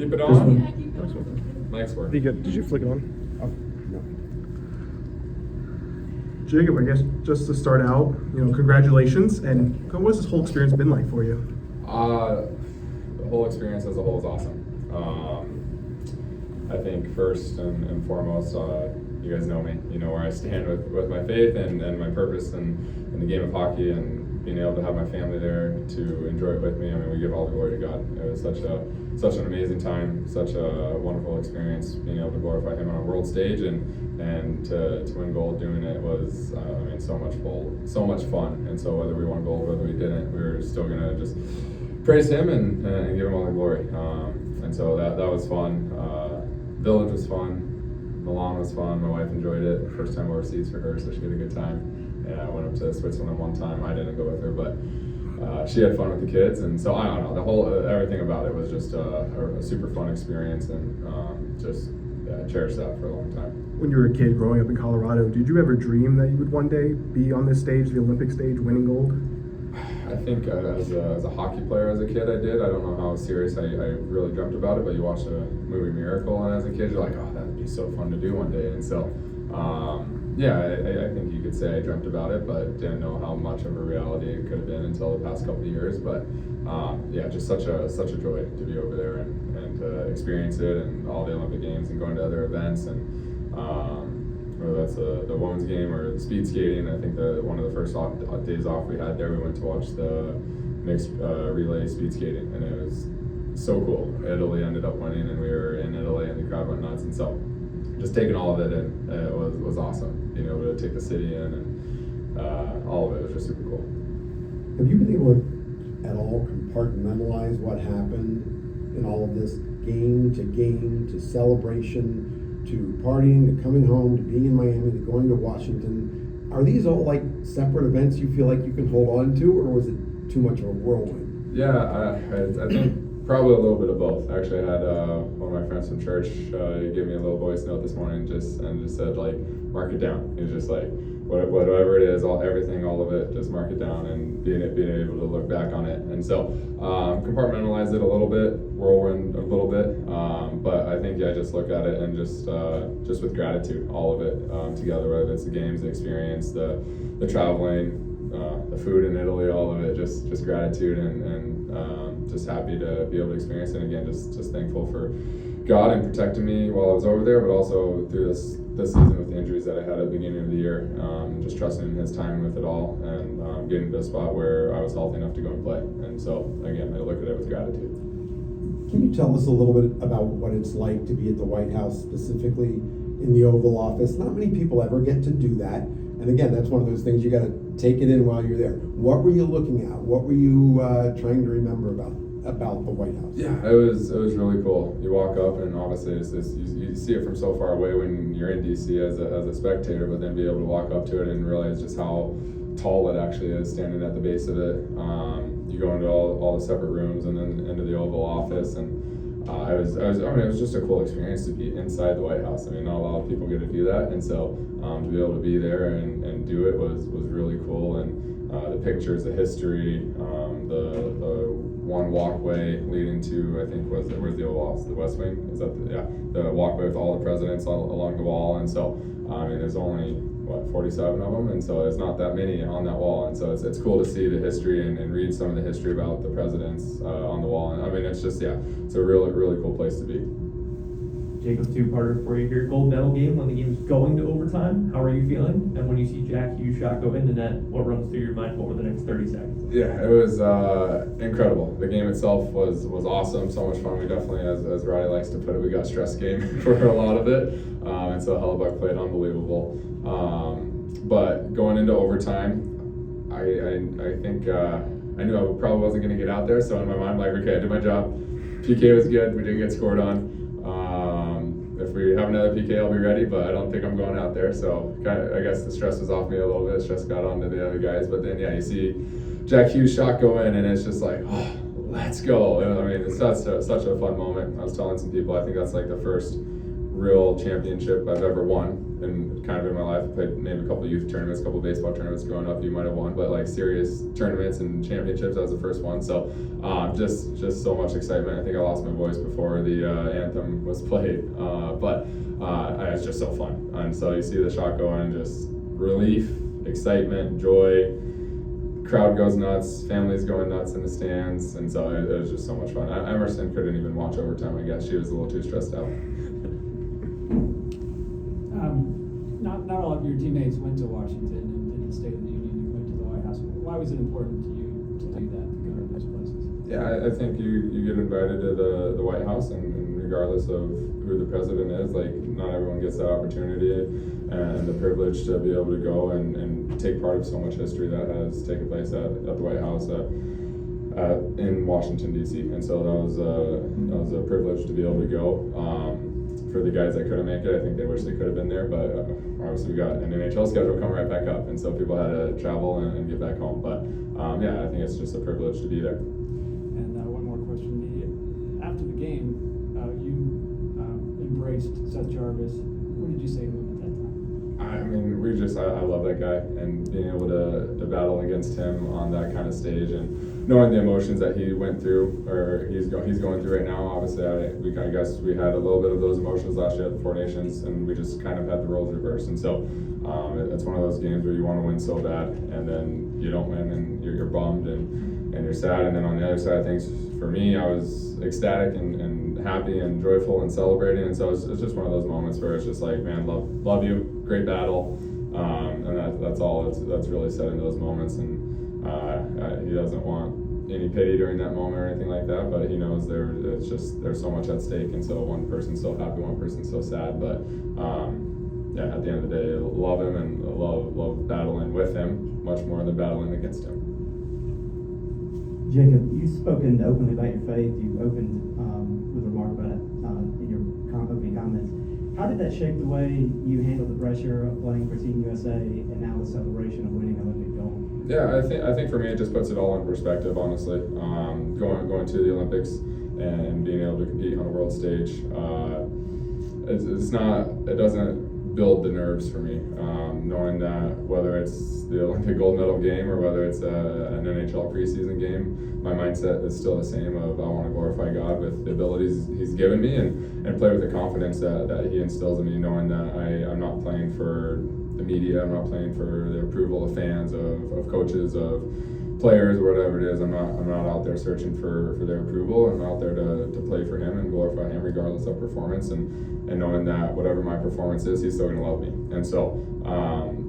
Keep it This on. one. Mike's work. Did you flick it on? Oh, no. Jacob, I guess just to start out, congratulations. And what has this whole experience been like for you? The whole experience as a whole is awesome. I think first and foremost, you guys know me. You know where I stand with my faith and my purpose in the game of hockey, and being able to have my family there to enjoy it with me. I mean, we give all the glory to God. It was such an amazing time, such a wonderful experience, being able to glorify Him on a world stage and to win gold doing it was, so much fun. And so whether we won gold, whether we didn't, we were still gonna just praise Him and give Him all the glory. And so that was fun. Village was fun. Milan was fun. My wife enjoyed it. First time overseas for her, so she had a good time. And I went up to Switzerland one time. I didn't go with her, but she had fun with the kids. And so I don't know. The whole everything about it was just a super fun experience, and cherished that for a long time. When you were a kid growing up in Colorado, did you ever dream that you would one day be on this stage, the Olympic stage, winning gold? I think as a hockey player as a kid, I did. I don't know how serious I really dreamt about it, but you watch the movie Miracle, and as a kid, you're like, oh, that would be so fun to do one day. And so, I think you could say I dreamt about it, but didn't know how much of a reality it could have been until the past couple of years. But just such a joy to be over there and to experience it, and all the Olympic Games, and going to other events, and whether that's the women's game or the speed skating. I think one of the first days off we had there, we went to watch the mixed relay speed skating, and it was so cool. Italy ended up winning, and we were in Italy, and the crowd went nuts. And so, just taking all of it in, it was awesome. Being able to take the city in, and all of it was just super cool. Have you been able to at all compartmentalize what happened in all of this, game to celebration, to partying, to coming home, to being in Miami, to going to Washington? Are these all like separate events you feel like you can hold on to, or was it too much of a whirlwind? Yeah, I think probably a little bit of both. Actually, I had one of my friends from church give me a little voice note this morning, and just said, like, mark it down. He was just like, whatever it is, everything, all of it, just mark it down, and being able to look back on it. And so compartmentalize it a little bit, whirlwind a little bit, but I think I just look at it and just with gratitude, all of it together, whether it's the games, the experience, the traveling, the food in Italy, all of it, just gratitude and just happy to be able to experience it. And again, just thankful for God and protecting me while I was over there, but also through this season with the injuries that I had at the beginning of the year, just trusting in His timing with it all, and getting to a spot where I was healthy enough to go and play. And so, again, I look at it with gratitude. Can you tell us a little bit about what it's like to be at the White House, specifically in the Oval Office? Not many people ever get to do that. And again, that's one of those things you got to take it in while you're there. What were you looking at? What were you trying to remember about the White House? Yeah, it was really cool. You walk up, and obviously you see it from so far away when you're in DC as a spectator, but then be able to walk up to it and realize just how tall it actually is, standing at the base of it. You go into all the separate rooms, and then into the Oval Office, and it was just a cool experience to be inside the White House. I mean, not a lot of people get to do that, and so to be able to be there and do it was really cool. And the pictures, the history, the one walkway leading to, I think, where's the Oval Office? The West Wing? Is that the walkway with all the presidents along the wall? And so, there's only 47 of them, and so there's not that many on that wall. And so it's cool to see the history and read some of the history about the presidents on the wall. And it's just it's a really cool place to be. Jacob, two-parter for you here. Gold medal game, when the game's going to overtime, how are you feeling? And when you see Jack Hughes' shot go in the net, what runs through your mind over the next 30 seconds? Yeah, it was incredible. The game itself was awesome, so much fun. We definitely, as Roddy likes to put it, we got stress game for a lot of it. And so Hellebuck played unbelievable. But going into overtime, I think I knew I probably wasn't going to get out there, so in my mind, like, okay, I did my job. PK was good. We didn't get scored on. If we have another PK, I'll be ready, but I don't think I'm going out there. So I guess the stress was off me a little bit. Stress got onto the other guys. But then, you see Jack Hughes' shot go in, and it's just like, oh, let's go. It's such a fun moment. I was telling some people, I think that's like the first real championship I've ever won. in kind of in my life. I played maybe a couple of youth tournaments, a couple of baseball tournaments growing up. You might have won, but like serious tournaments and championships, that was the first one. So just so much excitement. I think I lost my voice before the anthem was played, but it's just so fun. And so you see the shot go in, just relief, excitement, joy. Crowd goes nuts, family's going nuts in the stands, and so it was just so much fun. Emerson couldn't even watch overtime, I guess. She was a little too stressed out. Not all of your teammates went to Washington and the State of the Union. You went to the White House. Why was it important to you to do that, to go to those places? Yeah, I think you get invited to the White House, and regardless of who the president is, like, not everyone gets that opportunity and the privilege to be able to go and take part of so much history that has taken place at the White House in Washington, D.C. And so that was a privilege to be able to go. For the guys that couldn't make it, I think they wish they could have been there, but obviously we got an NHL schedule coming right back up, and so people had to travel and get back home. But yeah, I think it's just a privilege to be there. And one more question. After the game, you embraced Seth Jarvis. What did you say to him at that time? I mean, I love that guy, and being able to battle against him on that kind of stage, and knowing the emotions that he went through, or he's going through right now. Obviously, I guess we had a little bit of those emotions last year at the Four Nations, and we just kind of had the roles reversed. And so it's one of those games where you want to win so bad, and then you don't win, and you're bummed and you're sad. And then on the other side of things, for me, I was ecstatic and happy and joyful and celebrating. And so it's just one of those moments where it's just like, man, love you, great battle, and that's all that's really said in those moments. And he doesn't want any pity during that moment or anything like that, but he knows there's so much at stake, and so one person's so happy, one person's so sad. But yeah, at the end of the day, love him and love battling with him much more than battling against him. Jacob, you've spoken openly about your faith. You opened with a remark about it in your opening comments. How did that shape the way you handled the pressure of playing for Team USA and now the celebration of winning Olympic gold? Yeah, I think for me it just puts it all in perspective, honestly. Going to the Olympics and being able to compete on a world stage, it doesn't build the nerves for me. Knowing that whether it's the Olympic gold medal game or whether it's an NHL preseason game, my mindset is still the same of I want to glorify God with the abilities He's given me and play with the confidence that He instills in me, knowing that I'm not playing for the media, I'm not playing for the approval of fans, of coaches, of players, or whatever it is. I'm not out there searching for their approval. I'm out there to play for Him and glorify Him regardless of performance, and knowing that whatever my performance is, He's still going to love me. And so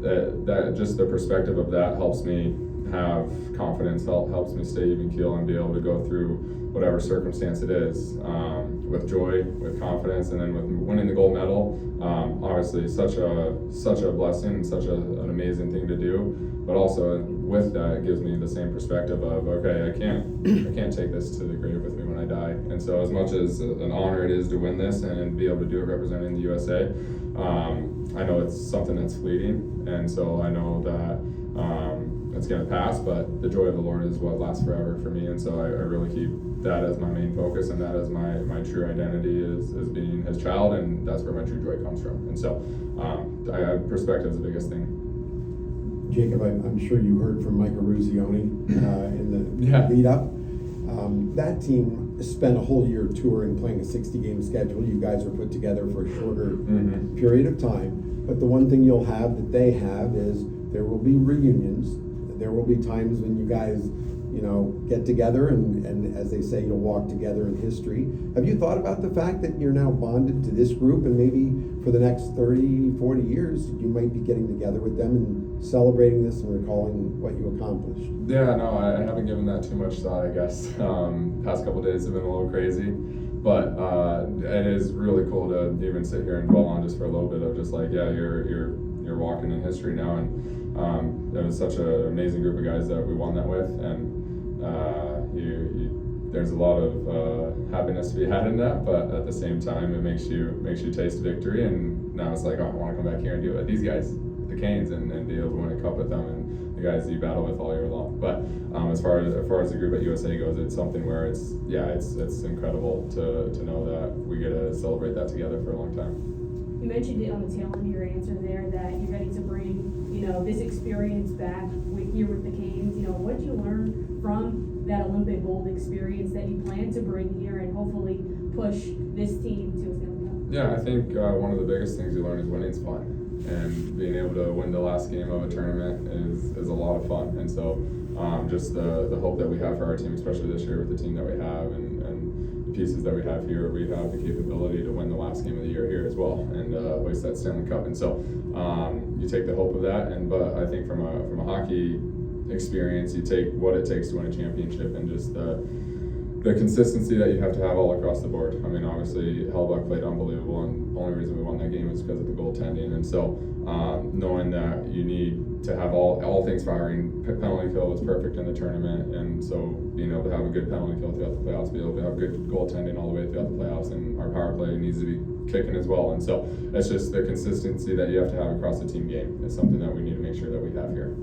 that just the perspective of that helps me have confidence, helps me stay even keel and be able to go through whatever circumstance it is with joy, with confidence, and then with winning the gold medal. Obviously, such a blessing and such an amazing thing to do. But also with that, it gives me the same perspective of, okay, I can't take this to the grave with me when I die. And so, as much as an honor it is to win this and be able to do it representing the USA, I know it's something that's fleeting, and so I know that it's going to pass, but the joy of the Lord is what lasts forever for me. And so I really keep that as my main focus, and that as my true identity is being His child, and that's where my true joy comes from. And so perspective is the biggest thing. Jacob, I'm sure you heard from Micah Ruzioni in the Yeah. lead up. That team spent a whole year touring, playing a 60-game schedule. You guys were put together for a shorter period of time. But the one thing you'll have that they have is there will be reunions. There will be times when you guys, get together and as they say, you'll walk together in history. Have you thought about the fact that you're now bonded to this group, and maybe for the next 30, 40 years, you might be getting together with them and celebrating this and recalling what you accomplished? Yeah, no, I haven't given that too much thought, I guess. Past couple days have been a little crazy, but it is really cool to even sit here and dwell on just for a little bit of just like, yeah, you're walking in history now, and it was such an amazing group of guys that we won that with, and there's a lot of happiness to be had in that, but at the same time, it makes you taste victory, and now it's like, oh, I want to come back here and do it with these guys, the Canes, and be able to win a cup with them, and the guys that you battle with all year long. But as far as the group at USA goes, it's something where it's incredible to know that we get to celebrate that together for a long time. You mentioned it on the tail end of your answer there that you're ready to bring, this experience back here with the Canes. What did you learn from that Olympic gold experience that you plan to bring here and hopefully push this team to a Stanley Cup? Yeah, I think one of the biggest things you learn is winning's fun. And being able to win the last game of a tournament is a lot of fun. And so just the hope that we have for our team, especially this year with the team that we have and the pieces that we have here, we have the capability to win the last game of the year here as well and hoist that Stanley Cup. And so you take the hope of that, but I think from a hockey experience, you take what it takes to win a championship and just the consistency that you have to have all across the board. I mean, obviously, Hellbuck played unbelievable, and the only reason we won that game was because of the goaltending. And so, knowing that you need to have all things firing, penalty kill was perfect in the tournament, and so being able to have a good penalty kill throughout the playoffs, be able to have good goaltending all the way throughout the playoffs, and our power play needs to be kicking as well. And so, it's just the consistency that you have to have across the team game is something that we need to make sure that we have here.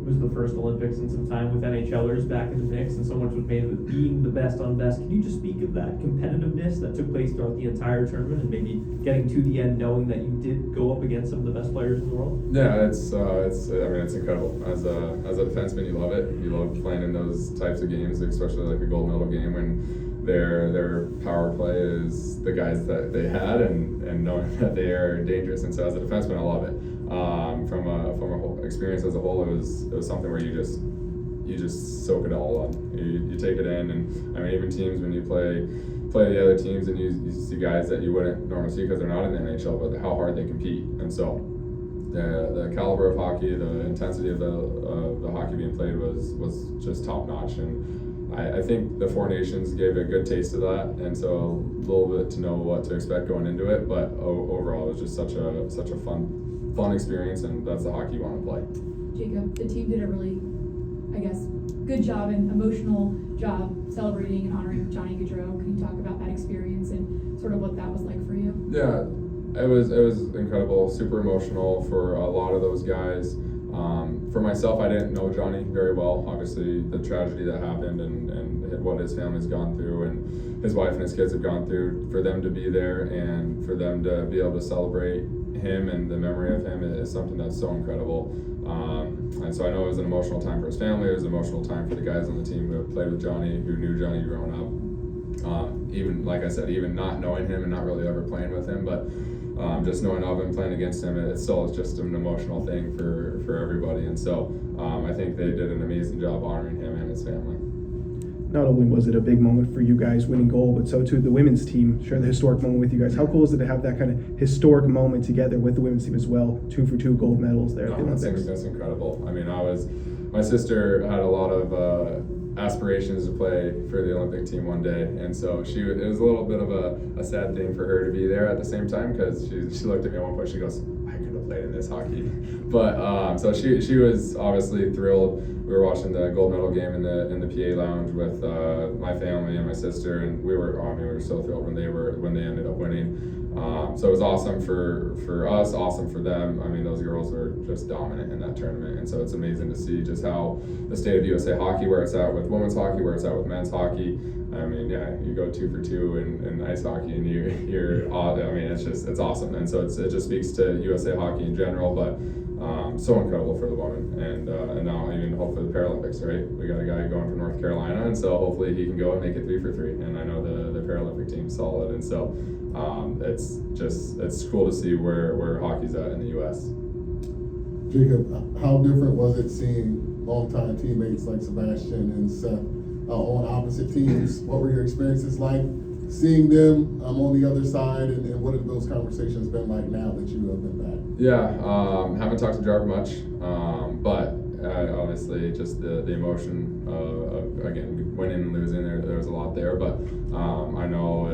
It was the first Olympics in some time with NHLers back in the mix, and so much was made of being the best on best. Can you just speak of that competitiveness that took place throughout the entire tournament, and maybe getting to the end knowing that you did go up against some of the best players in the world? Yeah, it's incredible. As a defenseman, you love it. You love playing in those types of games, especially like a gold medal game when their power play is the guys that they had and knowing that they are dangerous. And so as a defenseman, I love it. From a whole experience as a whole, it was something where you just soak it all up. You take it in, and I mean, even teams when you play the other teams and you see guys that you wouldn't normally see because they're not in the NHL, but how hard they compete. And so the caliber of hockey, the intensity of the hockey being played was just top notch. And I think the Four Nations gave a good taste of that, and so a little bit to know what to expect going into it. But overall, it was just such a fun experience, and that's the hockey you want to play. Jacob, the team did a really, good job and emotional job celebrating and honoring Johnny Gaudreau. Can you talk about that experience and sort of what that was like for you? Yeah, it was incredible, super emotional for a lot of those guys. For myself, I didn't know Johnny very well. Obviously, the tragedy that happened and what his family's gone through and his wife and his kids have gone through, for them to be there and for them to be able to celebrate him and the memory of him is something that's so incredible. And so I know it was an emotional time for his family. It was an emotional time for the guys on the team who have played with Johnny, who knew Johnny growing up. Even, like I said, even not knowing him and not really ever playing with him, but just knowing of him, playing against him, it still is just an emotional thing for everybody. And so I think they did an amazing job honoring him and his family. Not only was it a big moment for you guys winning gold, but so too the women's team shared the historic moment with you guys. How cool is it to have that kind of historic moment together with the women's team as well? 2 for 2 gold medals there. No, that's incredible. I mean, my sister had a lot of aspirations to play for the Olympic team one day, and so it was a little bit of a sad thing for her to be there at the same time, because she looked at me at one point, she goes, I could have played in this hockey. But so she was obviously thrilled. We were watching the gold medal game in the PA lounge with my family and my sister, and we were so thrilled when they ended up winning. So it was awesome for us, awesome for them. I mean, those girls were just dominant in that tournament, and so it's amazing to see just how the state of USA hockey, where it's at with women's hockey, where it's at with men's hockey. I mean, yeah, you go 2 for 2 in ice hockey, and you're I mean, it's awesome, and so it just speaks to USA hockey in general, but so incredible for the women, and now even hope for the Paralympics, right? We got a guy going from North Carolina, and so hopefully he can go and make it 3 for 3. And I know the Paralympic team's solid, and so it's cool to see where hockey's at in the U.S. Jacob, how different was it seeing longtime teammates like Sebastian and Seth on opposite teams? What were your experiences like seeing them on the other side, and what have those conversations been like now that you have been back? Yeah, haven't talked to Jarv much, but obviously just the emotion of again winning and losing. There's a lot there, but I know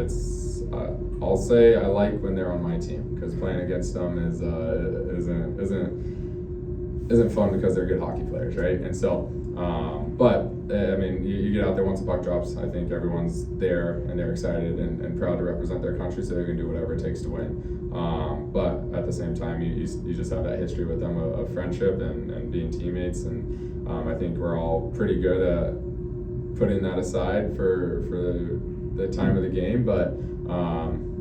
I'll say I like when they're on my team, because playing against them isn't fun because they're good hockey players, right? And so, but I mean, you get out there once the puck drops. I think everyone's there and they're excited and proud to represent their country, so they're gonna do whatever it takes to win. But at the same time, you just have that history with them of friendship and being teammates, and I think we're all pretty good at putting that aside for the time of the game. But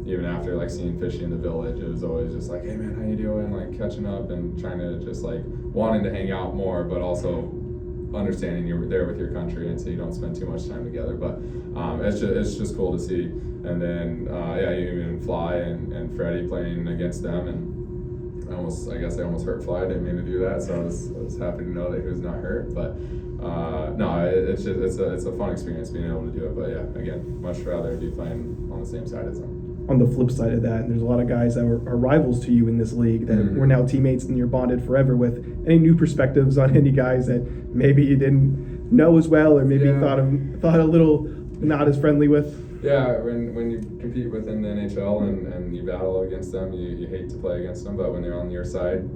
even after like seeing Fishy in the Village, it was always just like, hey man, how you doing? Like catching up and trying to just like wanting to hang out more, but also understanding you're there with your country, and so you don't spend too much time together. But it's just cool to see. And then you even Fly and Freddie playing against them, and I guess I almost hurt Fly. I didn't mean to do that, so I was happy to know that he was not hurt. But it's a fun experience being able to do it. But yeah, again, much rather be playing on the same side as them. On the flip side of that, there's a lot of guys that are rivals to you in this league that Mm-hmm. we're now teammates and you're bonded forever with. Any new perspectives on any guys that maybe you didn't know as well, or maybe Yeah. thought a little not as friendly with? Yeah, when you compete within the NHL and you battle against them, you hate to play against them, but when they're on your side,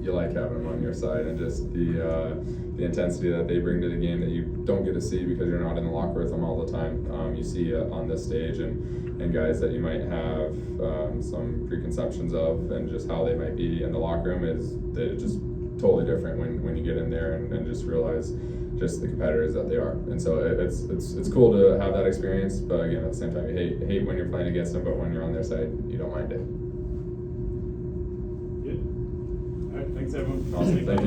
you like having them on your side, and just the intensity that they bring to the game that you don't get to see because you're not in the locker with them all the time. You see on this stage, and guys that you might have some preconceptions of, and just how they might be in the locker room is they're just totally different when you get in there and just realize just the competitors that they are. And so it's cool to have that experience, but again, at the same time, you hate when you're playing against them, but when you're on their side, you don't mind it. Good. All right, thanks everyone. Awesome, thank you.